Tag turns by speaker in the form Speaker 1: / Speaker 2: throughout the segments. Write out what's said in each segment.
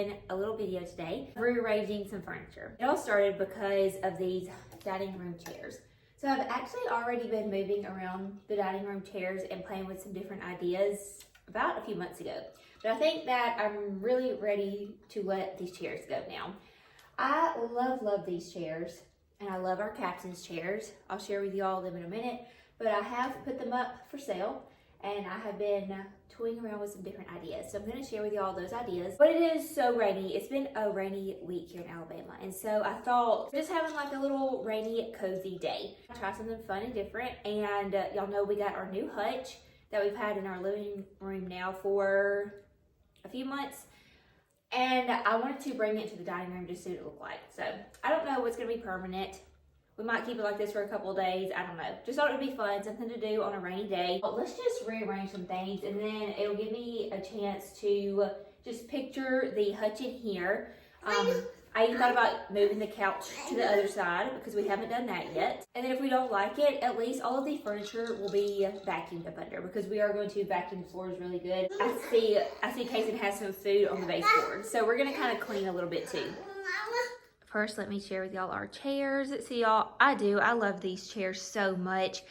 Speaker 1: in a little video today, rearranging some furniture. It all started because of these dining room chairs. So I've actually already been moving around the dining room chairs and playing with some different ideas about a few months ago. But I think that I'm really ready to let these chairs go now. I love these chairs, and I love our captain's chairs. I'll share with you all of them in a minute, but I have put them up for sale, and I have been toying around with some different ideas. So I'm gonna share with you all those ideas. But it is so rainy. It's been a rainy week here in Alabama. And so I thought just having like a little rainy, cozy day. Try something fun and different. And y'all know we got our new hutch that we've had in our living room now for a few months. And I wanted to bring it to the dining room just to see what it looked like. So I don't know what's gonna be permanent. We might keep it like this for a couple of days. I don't know. Just thought it would be fun, something to do on a rainy day. But let's just rearrange some things, and then it'll give me a chance to just picture the hutch in here. I even thought about moving the couch to the other side because we haven't done that yet. And then if we don't like it, at least all of the furniture will be vacuumed up under because we are going to vacuum the floors really good. I see Kason has some food on the baseboard. So we're gonna kind of clean a little bit too. First, let me share with y'all our chairs. See y'all, I love these chairs so much,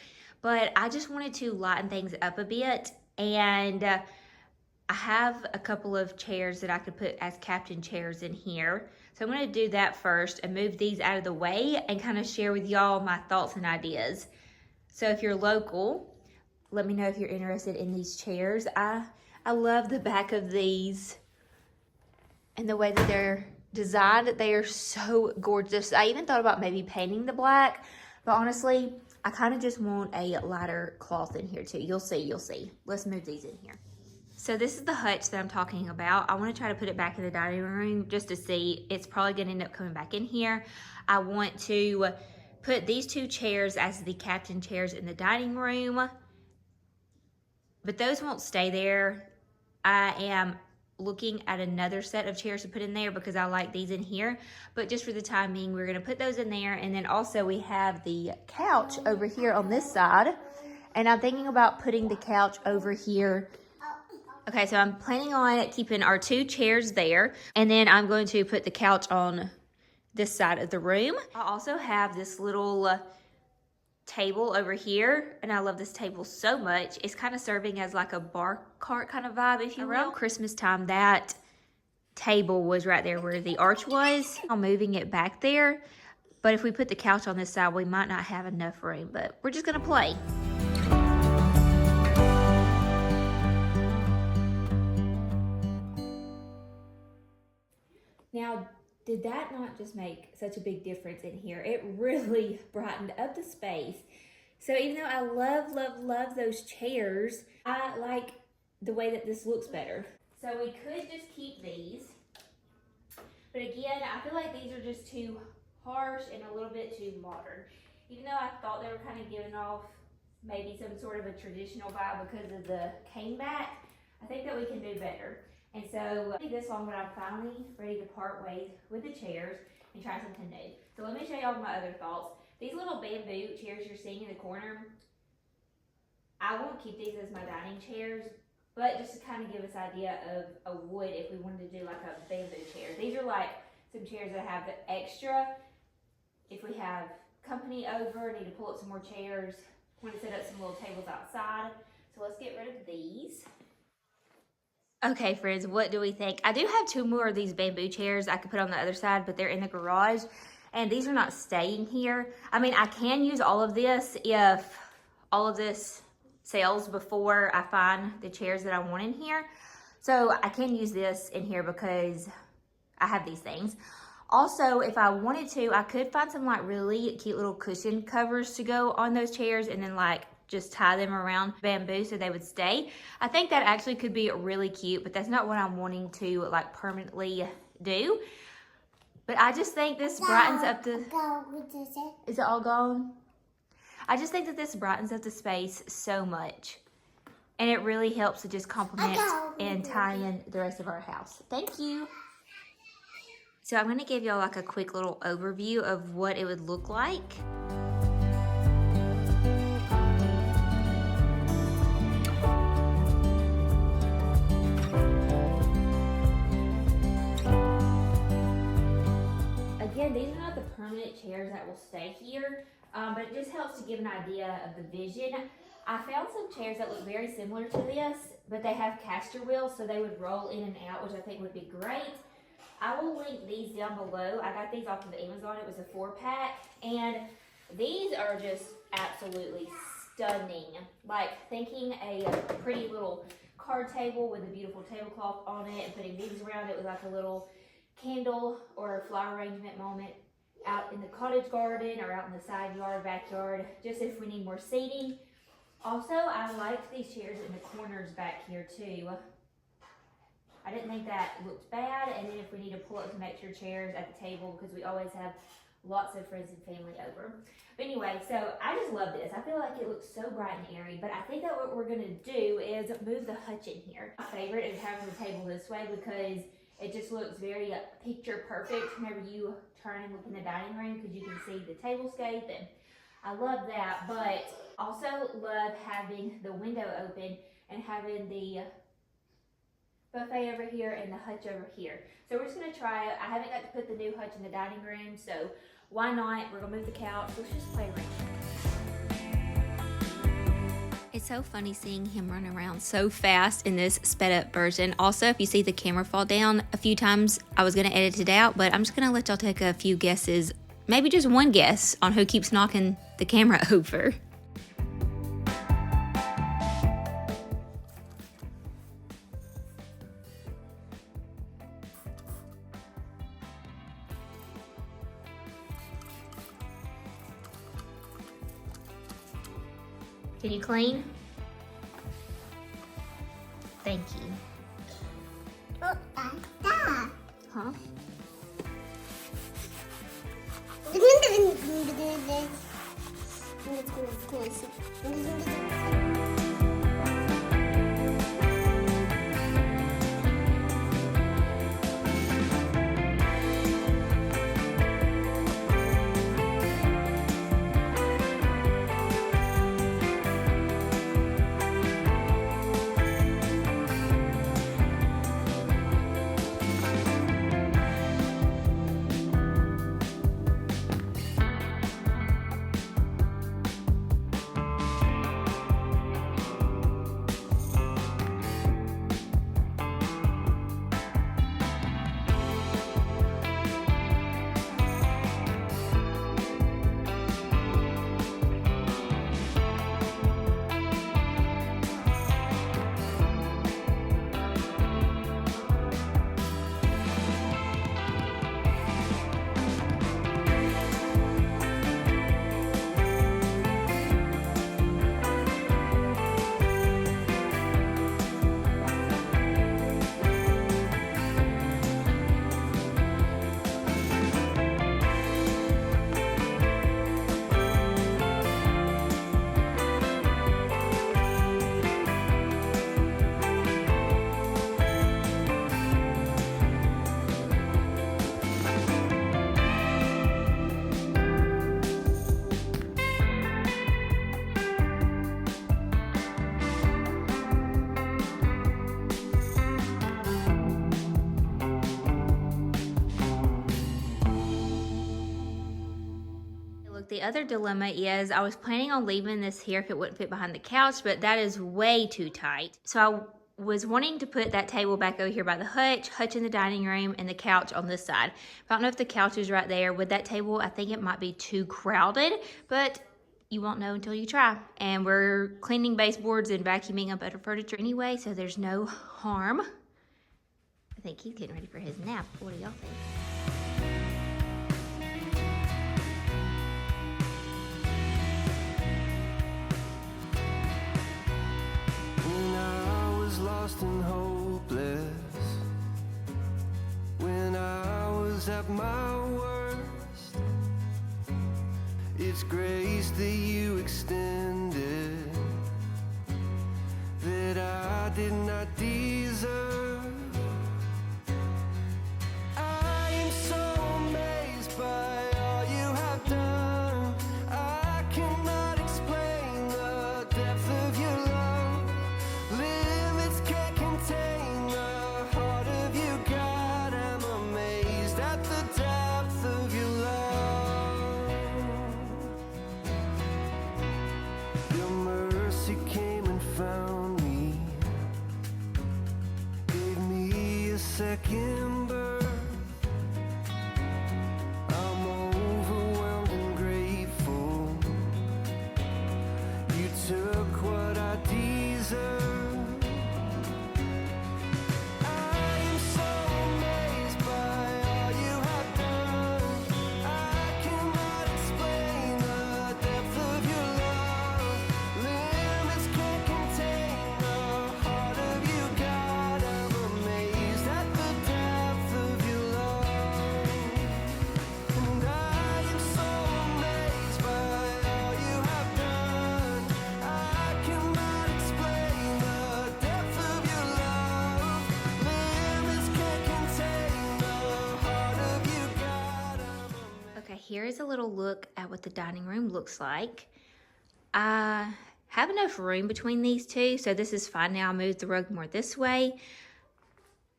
Speaker 1: but I just wanted to lighten things up a bit. And I have a couple of chairs that I could put as captain chairs in here. So I'm gonna do that first and move these out of the way and kind of share with y'all my thoughts and ideas. So if you're local, let me know if you're interested in these chairs. I love the back of these and the way that they're designed. They are so gorgeous. I even thought about maybe painting the black, but honestly, I kind of just want a lighter cloth in here too. You'll see. Let's move these in here. So this is the hutch that I'm talking about. I want to try to put it back in the dining room just to see. It's probably going to end up coming back in here. I want to put these two chairs as the captain chairs in the dining room, but those won't stay there. I am looking at another set of chairs to put in there because I like these in here, but just for the time being, we're gonna put those in there. And then also we have the couch over here on this side, and I'm thinking about putting the couch over here. Okay, so I'm planning on keeping our two chairs there, and then I'm going to put the couch on this side of the room. I also have this little table over here, and I love this table so much. It's kind of serving as like a bar cart kind of vibe, if you will. Around Christmas time, that table was right there where the arch was. I'm moving it back there, but if we put the couch on this side, we might not have enough room, but we're just gonna play. Now, did that not just make such a big difference in here? It really brightened up the space. So even though I love those chairs, I like the way that this looks better. So we could just keep these. But again, I feel like these are just too harsh and a little bit too modern. Even though I thought they were kind of giving off maybe some sort of a traditional vibe because of the cane back, I think that we can do better. And so this one when I'm finally ready to part ways with the chairs and try something new. So let me show y'all my other thoughts. These little bamboo chairs you're seeing in the corner, I won't keep these as my dining chairs, but just to kind of give us an idea of a wood if we wanted to do like a bamboo chair. These are like some chairs that have the extra if we have company over, need to pull up some more chairs, want to set up some little tables outside. So let's get rid of these. Okay, friends, what do we think? I do have two more of these bamboo chairs I could put on the other side, but they're in the garage, and these are not staying here. I mean, I can use all of this if all of this sells before I find the chairs that I want in here. So I can use this in here because I have these things. Also, if I wanted to, I could find some like really cute little cushion covers to go on those chairs and then like just tie them around bamboo so they would stay. I think that actually could be really cute, but that's not what I'm wanting to like permanently do. But I just think this brightens up the... Is it all gone? I just think that this brightens up the space so much. And it really helps to just complement and tie in the rest of our house. Thank you. So I'm gonna give y'all like a quick little overview of what it would look like. again, these are not the permanent chairs that will stay here, but it just helps to give an idea of the vision. I found some chairs that look very similar to this, but they have caster wheels, so they would roll in and out, which I think would be great. I will link these down below. I got these off of Amazon. It was a 4-pack, and these are just absolutely stunning. Like thinking a pretty little card table with a beautiful tablecloth on it and putting these around it with like a little candle or flower arrangement moment out in the cottage garden or out in the side yard, backyard, just if we need more seating. Also, I liked these chairs in the corners back here too. I didn't think that looked bad. And then if we need to pull up some extra chairs at the table, because we always have lots of friends and family over. But anyway, so I just love this. I feel like it looks so bright and airy, but I think that what we're gonna do is move the hutch in here. My favorite is having the table this way because it just looks very picture perfect whenever you turn and look in the dining room, because you can see the tablescape, and I love that. But also love having the window open and having the buffet over here and the hutch over here. So we're just gonna try it. I haven't got to put the new hutch in the dining room, so why not? We're gonna move the couch. Let's just play around. It's so funny seeing him run around so fast in this sped up version. Also, if you see the camera fall down a few times, I was gonna edit it out, but I'm just gonna let y'all take a few guesses, maybe just one guess on who keeps knocking the camera over. Can you clean? Thank you. Huh? The other dilemma is I was planning on leaving this here if it wouldn't fit behind the couch, but that is way too tight. So I was wanting to put that table back over here by the hutch in the dining room, and the couch on this side. I don't know if the couch is right there. With that table, I think it might be too crowded, but you won't know until you try. And we're cleaning baseboards and vacuuming up other furniture anyway, so there's no harm. I think he's getting ready for his nap. What do y'all think?
Speaker 2: Lost and hopeless, when I was at my worst, it's grace that you extended that I did not deserve. I am so amazed by all you have done. I cannot explain the depth of your love. Can't contain the heart of you, God. I'm amazed at the depth of your love. Your mercy came and found me, gave me a second birth. I'm overwhelmed and grateful. You took what I deserve. I am so amazed by all you have done. I cannot explain the depth of your love. Limits can't contain the heart of you, God. I'm amazed at the depth of your love. And I am so amazed by all you have done. I cannot explain the depth of your love. Limits can't contain the heart of you, God. I'm amazed.
Speaker 1: Okay, here is a little look at what the dining room looks like. I have enough room between these two, so this is fine now. I moved the rug more this way.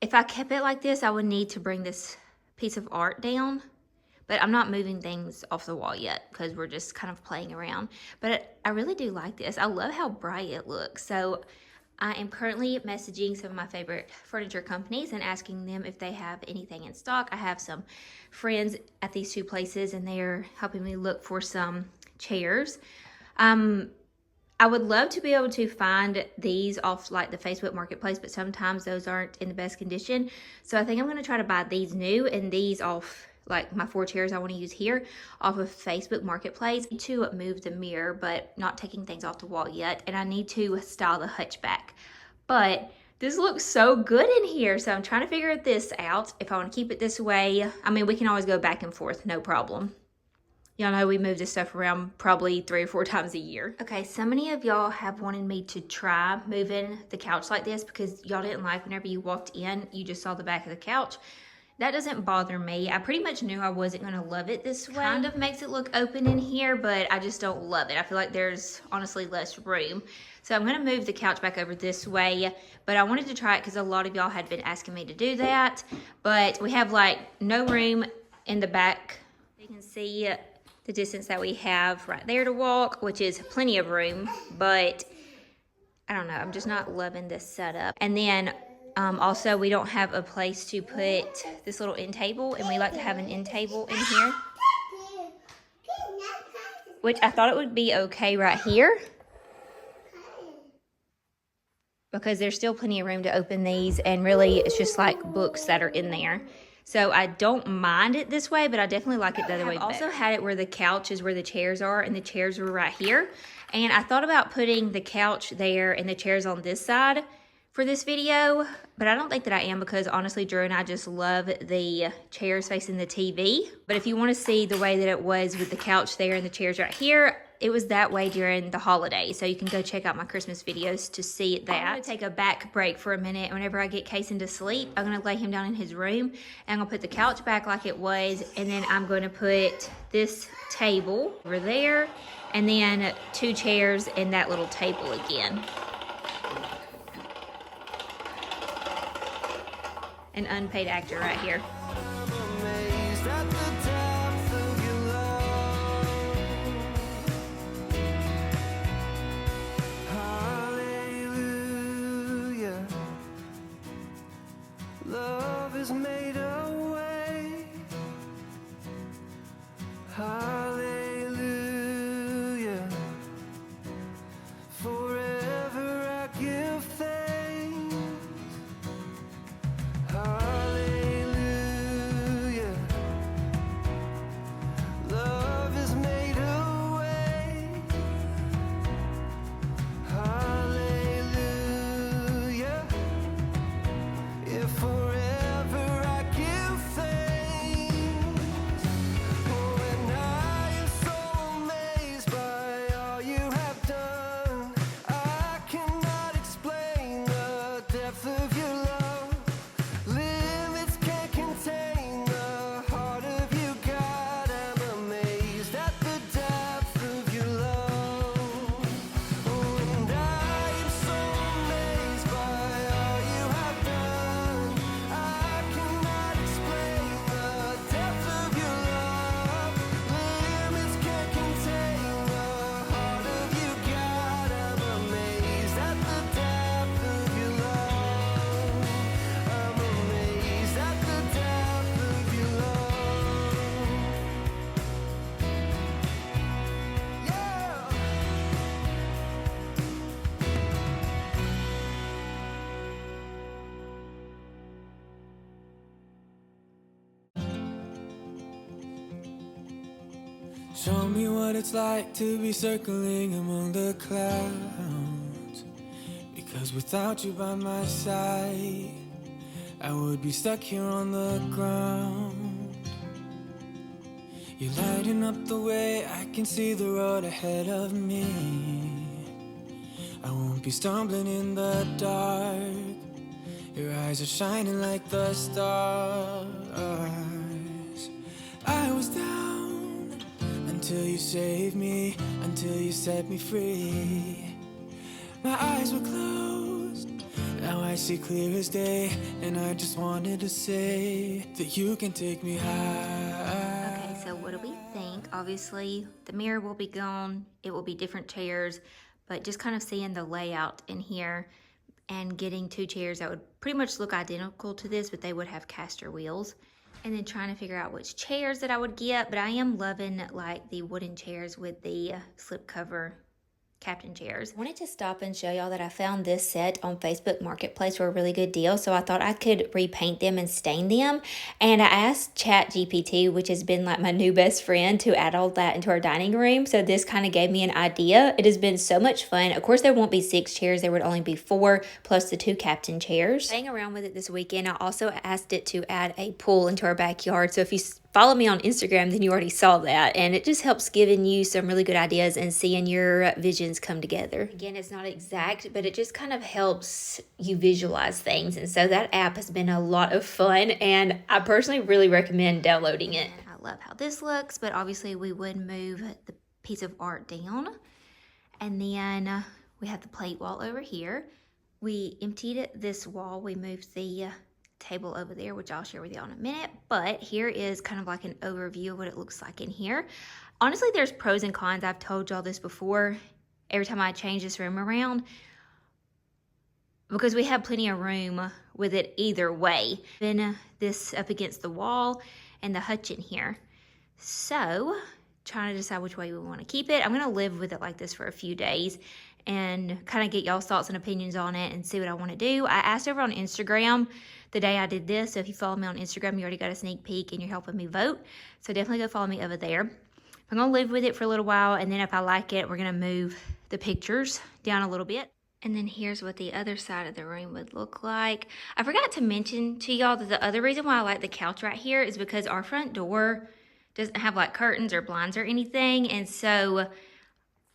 Speaker 1: If I kept it like this, I would need to bring this piece of art down, but I'm not moving things off the wall yet because we're just kind of playing around. But I really do like this. I love how bright it looks. So I am currently messaging some of my favorite furniture companies and asking them if they have anything in stock. I have some friends at these two places and they're helping me look for some chairs. I would love to be able to find these off like the Facebook Marketplace, but sometimes those aren't in the best condition. So I think I'm going to try to buy these new and these off, like my 4 chairs I want to use here, off of Facebook Marketplace. I need to move the mirror, but not taking things off the wall yet. And I need to style the hutchback. But this looks so good in here, so I'm trying to figure this out. If I want to keep it this way, I mean, we can always go back and forth, no problem. Y'all know we move this stuff around probably 3 or 4 times a year. Okay, so many of y'all have wanted me to try moving the couch like this because y'all didn't like whenever you walked in, you just saw the back of the couch. That doesn't bother me. I pretty much knew I wasn't gonna love it this way. Kind of makes it look open in here, but I just don't love it. I feel like there's honestly less room. So I'm gonna move the couch back over this way, but I wanted to try it because a lot of y'all had been asking me to do that. But we have like no room in the back. You can see the distance that we have right there to walk, which is plenty of room, but I don't know, I'm just not loving this setup. And then also we don't have a place to put this little end table, and we like to have an end table in here, which I thought it would be okay right here because there's still plenty of room to open these, and really it's just like books that are in there. So I don't mind it this way, but I definitely like it the other way better. I've also had it where the couch is where the chairs are, and the chairs were right here. And I thought about putting the couch there and the chairs on this side for this video, but I don't think that I am because honestly, Drew and I just love the chairs facing the TV. But if you want to see the way that it was with the couch there and the chairs right here, it was that way during the holidays. So you can go check out my Christmas videos to see that. I'm gonna take a back break for a minute. Whenever I get Kason to sleep, I'm gonna lay him down in his room and I'm gonna put the couch back like it was, and then I'm gonna put this table over there and then 2 chairs and that little table again. An unpaid actor right here.
Speaker 2: Amazed at the depth of your love. Hallelujah. Love has made a way. Hallelujah. Forever I give thanks. Hallelujah. Show me what it's like to be circling among the clouds. Because without you by my side, I would be stuck here on the ground. You're lighting up the way, I can see the road ahead of me. I won't be stumbling in the dark. Your eyes are shining like the stars. I was down until you saved me, until you set me free. My eyes were closed, now I see clear as day. And I just wanted to say that you can take me high.
Speaker 1: Okay, so what do we think? Obviously, the mirror will be gone. It will be different chairs, but just kind of seeing the layout in here and getting 2 chairs that would pretty much look identical to this, but they would have caster wheels. And then trying to figure out which chairs that I would get, but I am loving like the wooden chairs with the slipcover captain chairs. I wanted to stop and show y'all that I found this set on Facebook Marketplace for a really good deal, so I thought I could repaint them and stain them. And I asked ChatGPT, which has been like my new best friend, to add all that into our dining room, so this kind of gave me an idea. It has been so much fun. Of course, there won't be 6 chairs, there would only be 4 plus the 2 captain chairs. Playing around with it this weekend, I also asked it to add a pool into our backyard, so if you follow me on Instagram, then you already saw that. And it just helps giving you some really good ideas and seeing your visions come together. Again, it's not exact, but it just kind of helps you visualize things. And so that app has been a lot of fun, and I personally really recommend downloading it. And I love how this looks, but obviously we would move the piece of art down. And then we have the plate wall over here. We emptied this wall. We moved the table over there, which I'll share with y'all in a minute, but here is kind of like an overview of what it looks like in here. Honestly, there's pros and cons. I've told y'all this before. Every time I change this room around, because we have plenty of room with it either way. Then this up against the wall and the hutch in here. So trying to decide which way we want to keep it. I'm going to live with it like this for a few days and kind of get y'all's thoughts and opinions on it and see what I want to do. I asked over on Instagram the day I did this, so if you follow me on Instagram, you already got a sneak peek and you're helping me vote. So definitely go follow me over there. I'm going to live with it for a little while, and then if I like it, we're going to move the pictures down a little bit. And then here's what the other side of the room would look like. I forgot to mention to y'all that the other reason why I like the couch right here is because our front door doesn't have like curtains or blinds or anything. And so,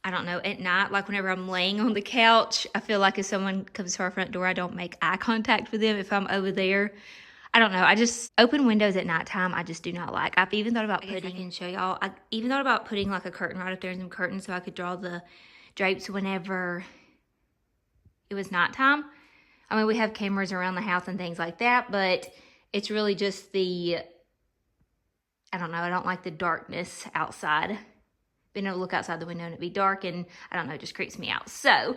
Speaker 1: I don't know, at night, like whenever I'm laying on the couch, I feel like if someone comes to our front door, I don't make eye contact with them if I'm over there. I don't know. I just, open windows at nighttime, I just do not like. I've even thought about putting, I can show y'all, I even thought about putting like a curtain right up there and some curtains so I could draw the drapes whenever it was nighttime. I mean, we have cameras around the house and things like that, but it's really just the, I don't know, I don't like the darkness outside. Being able to look outside the window and it be dark, and I don't know, it just creeps me out. So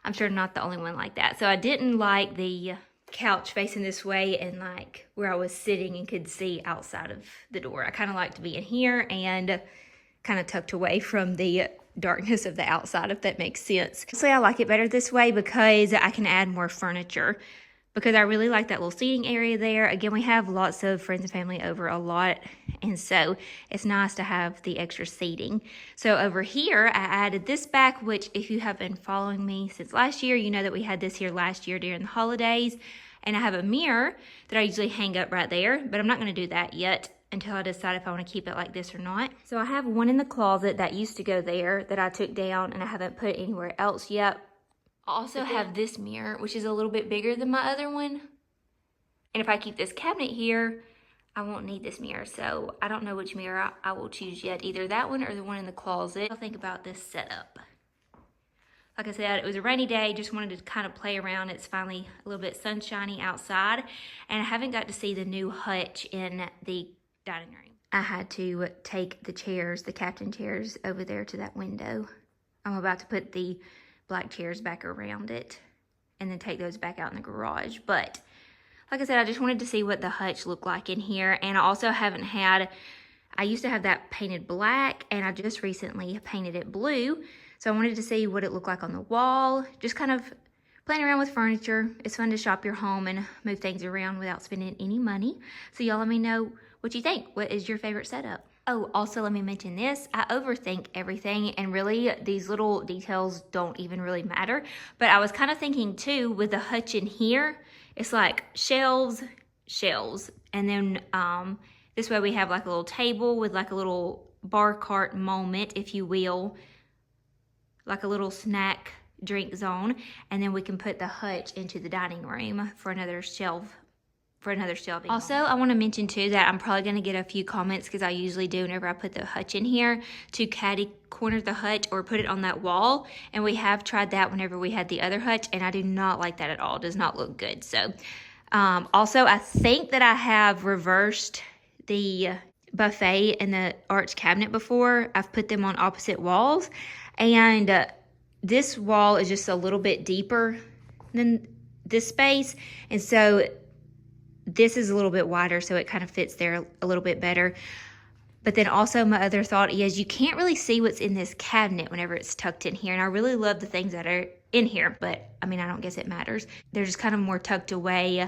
Speaker 1: I'm sure I'm not the only one like that. So I didn't like the couch facing this way and like where I was sitting and could see outside of the door. I kind of like to be in here and kind of tucked away from the darkness of the outside, if that makes sense. So I like it better this way because I can add more furniture, because I really like that little seating area there. Again, we have lots of friends and family over a lot, and so it's nice to have the extra seating. So over here, I added this back, which if you have been following me since last year, you know that we had this here last year during the holidays. And I have a mirror that I usually hang up right there, but I'm not gonna do that yet until I decide if I wanna keep it like this or not. So I have one in the closet that used to go there that I took down and I haven't put anywhere else yet. I also have this mirror, which is a little bit bigger than my other one. And if I keep this cabinet here, I won't need this mirror. So I don't know which mirror I will choose yet. Either that one or the one in the closet. I'll think about this setup. Like I said, it was a rainy day. Just wanted to kind of play around. It's finally a little bit sunshiny outside. And I haven't got to see the new hutch in the dining room. I had to take the chairs, the captain chairs, over there to that window. I'm about to put the black chairs back around it and then take those back out in the garage. But like I said, I just wanted to see what the hutch looked like in here. And I also haven't had, I used to have that painted black and I just recently painted it blue. So I wanted to see what it looked like on the wall, just kind of playing around with furniture. It's fun to shop your home and move things around without spending any money. So y'all let me know what you think. What is your favorite setup? Oh, also let me mention this. I overthink everything, and really these little details don't even really matter. But I was kind of thinking too, with the hutch in here, it's like shelves, shelves. And then this way we have like a little table with like a little bar cart moment, if you will, like a little snack drink zone. And then we can put the hutch into the dining room for another shelf. Also, I want to mention too that I'm probably going to get a few comments, because I usually do whenever I put the hutch in here, to catty corner the hutch or put it on that wall. And we have tried that whenever we had the other hutch, and I do not like that at all. It does not look good. So also, I think that I have reversed the buffet and the arch cabinet before. I've put them on opposite walls, and this wall is just a little bit deeper than this space, and so this is a little bit wider, so it kind of fits there a little bit better. But then also my other thought is you can't really see what's in this cabinet whenever it's tucked in here. And I really love the things that are in here, but I mean, I don't guess it matters. They're just kind of more tucked away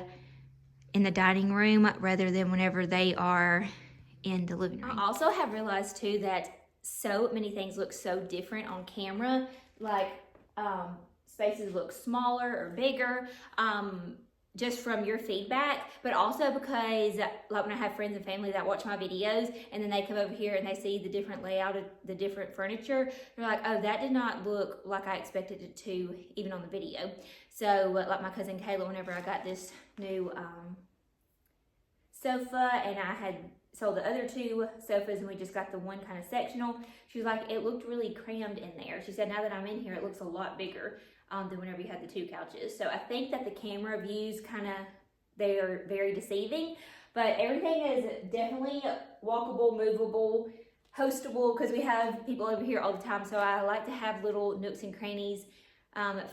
Speaker 1: in the dining room rather than whenever they are in the living room. I also have realized too that so many things look so different on camera. Like spaces look smaller or bigger. Just from your feedback, but also because like when I have friends and family that watch my videos and then they come over here and they see the different layout of the different furniture, they're like, oh, that did not look like I expected it to, even on the video. So like my cousin Kayla, whenever I got this new sofa and I had sold the other two sofas and we just got the one kind of sectional, she was like, it looked really crammed in there. She said, now that I'm in here, it looks a lot bigger than whenever you had the two couches. So I think that the camera views they are very deceiving, but everything is definitely walkable, movable, hostable, because we have people over here all the time. So I like to have little nooks and crannies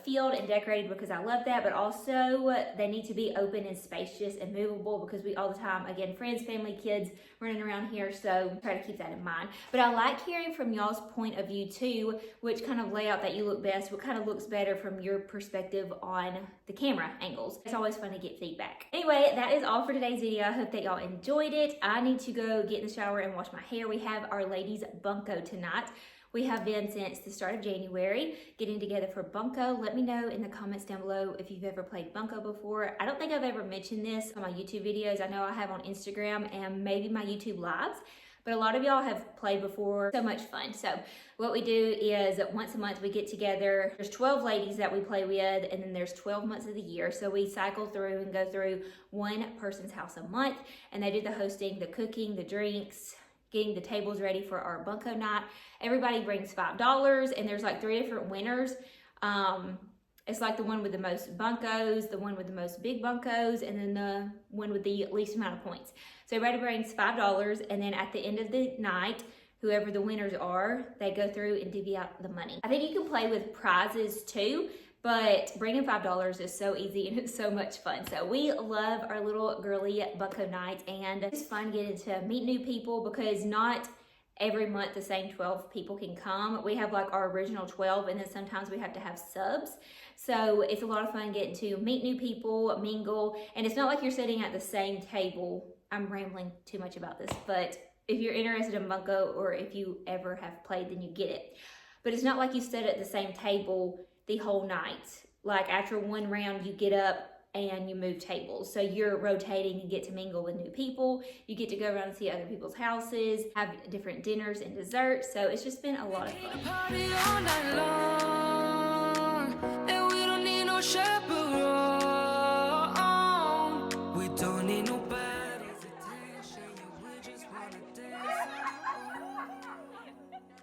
Speaker 1: filled and decorated because I love that, but also they need to be open and spacious and movable because we all the time, again, friends, family, kids running around here, so try to keep that in mind. But I like hearing from y'all's point of view too, which kind of layout that you look best, what kind of looks better from your perspective on the camera angles. It's always fun to get feedback. Anyway, that is all for today's video. I hope that y'all enjoyed it. I need to go get in the shower and wash my hair. We have our ladies' bunko tonight. We have been since the start of January getting together for bunko. Let me know in the comments down below if you've ever played bunko before. I don't think I've ever mentioned this on my YouTube videos. I know I have on Instagram and maybe my YouTube lives, but a lot of y'all have played before. So much fun. So what we do is once a month we get together. There's 12 ladies that we play with, and then there's 12 months of the year. So we cycle through and go through one person's house a month, and they do the hosting, the cooking, the drinks, getting the tables ready for our bunko night. Everybody brings $5, and there's like 3 different winners. It's like the one with the most bunkos, the one with the most big bunkos, and then the one with the least amount of points. So everybody brings $5, and then at the end of the night, whoever the winners are, they go through and divvy out the money. I think you can play with prizes too, but bringing $5 is so easy and it's so much fun. So we love our little girly bunko night, and it's fun getting to meet new people because not every month the same 12 people can come. We have like our original 12, and then sometimes we have to have subs. So it's a lot of fun getting to meet new people, mingle, and it's not like you're sitting at the same table. I'm rambling too much about this, but if you're interested in bunko or if you ever have played, then you get it. But it's not like you sit at the same table the whole night. Like after one round, you get up and you move tables. So you're rotating and get to mingle with new people. You get to go around and see other people's houses, have different dinners and desserts. So it's just been a lot of fun.
Speaker 2: Party all night long, and we don't need no chaperone. We don't need nobody's attention. We just wanna dance.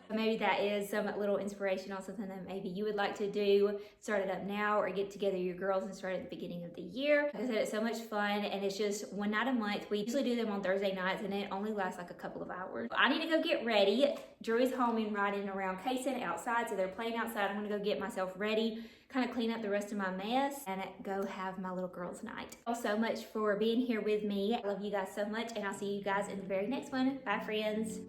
Speaker 1: Maybe that is some little inspiration on something that maybe you would like to do. Start it up now, or get together your girls and start at the beginning of the year. Like I said, it's so much fun, and it's just one night a month. We usually do them on Thursday nights, and it only lasts like a couple of hours. I need to go get ready. Drew is home and riding around Kaysen outside, so they're playing outside. I'm gonna go get myself ready, kind of clean up the rest of my mess, and go have my little girls' night. Thank you all so much for being here with me. I love you guys so much, and I'll see you guys in the very next one. Bye, friends.